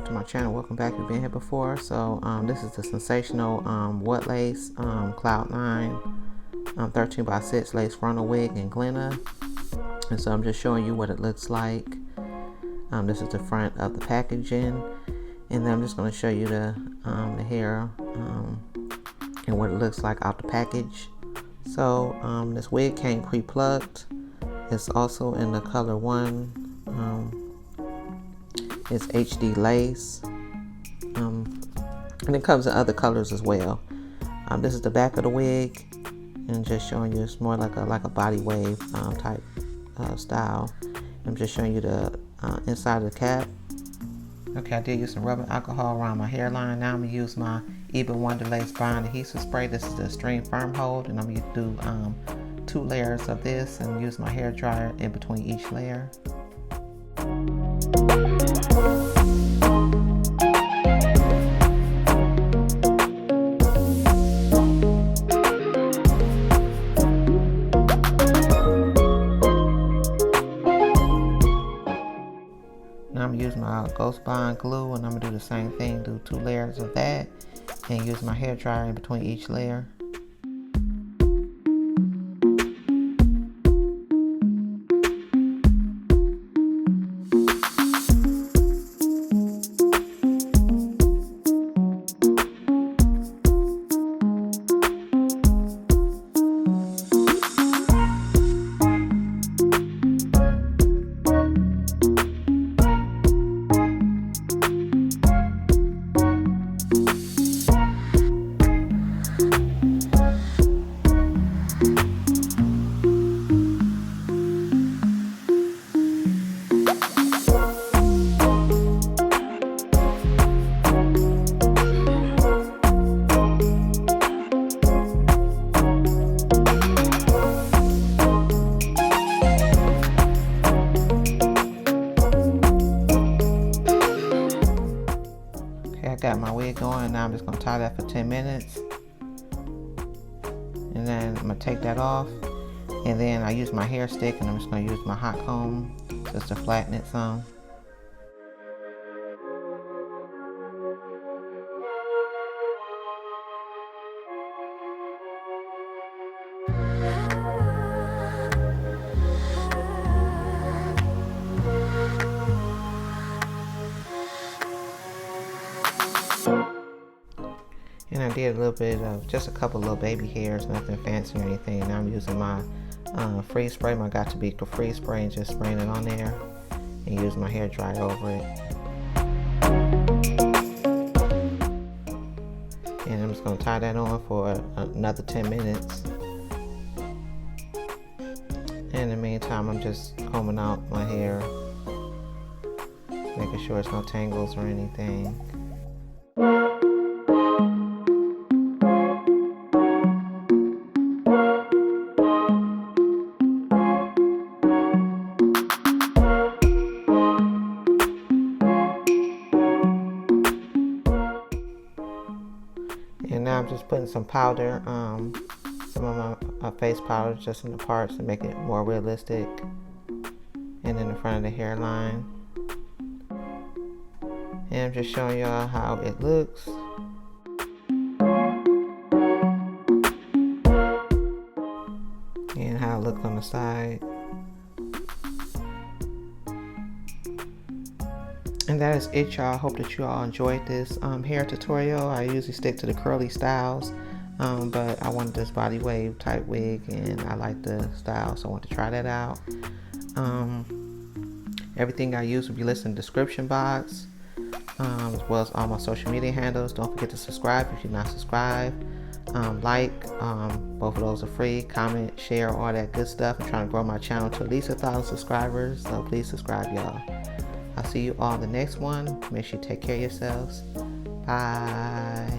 to my channel. Welcome back if you've been here before. So this is the Sensational Wet Lace Cloud 9 13x6 Lace Frontal Wig in Glenna. And so I'm just showing you what it looks like. This is the front of the packaging, and then I'm just going to show you the hair and what it looks like out the package. So this wig came pre-plucked. It's also in the color 1. It's HD lace, and it comes in other colors as well. This is the back of the wig, and just showing you it's more like a body wave type style. I'm just showing you the inside of the cap. Okay, I did use some rubbing alcohol around my hairline. Now I'm gonna use my Ebin Lace Bond Adhesive Spray. This is the Extreme Firm Hold, and I'm gonna do 2 layers of this and use my hair dryer in between each layer. Now I'm using my Ghostbond glue, and I'm gonna do the same thing, do 2 layers of that, and use my hair dryer in between each layer. I got my wig on, and now I'm just going to tie that for 10 minutes, and then I'm going to take that off, and then I use my hair stick, and I'm just going to use my hot comb just to flatten it some. And I did a little bit of just a couple little baby hairs, nothing fancy or anything. Now I'm using my freeze spray, my Got To Be freeze spray, and just spraying it on there, and use my hair dryer over it. And I'm just going to tie that on for another 10 minutes. In the meantime, I'm just combing out my hair, making sure it's no tangles or anything. And now I'm just putting some powder, some of my face powder just in the parts to make it more realistic, and in the front of the hairline. And I'm just showing y'all how it looks. And how it looks on the side. And that is it, y'all. Hope that you all enjoyed this hair tutorial. I usually stick to the curly styles, but I wanted this body wave type wig, and I like the style, so I want to try that out. Everything I use will be listed in the description box, as well as all my social media handles. Don't forget to subscribe if you're not subscribed. Both of those are free. Comment, share, all that good stuff. I'm trying to grow my channel to at least 1,000 subscribers, so please subscribe, y'all. I'll see you all in the next one. Make sure you take care of yourselves. Bye.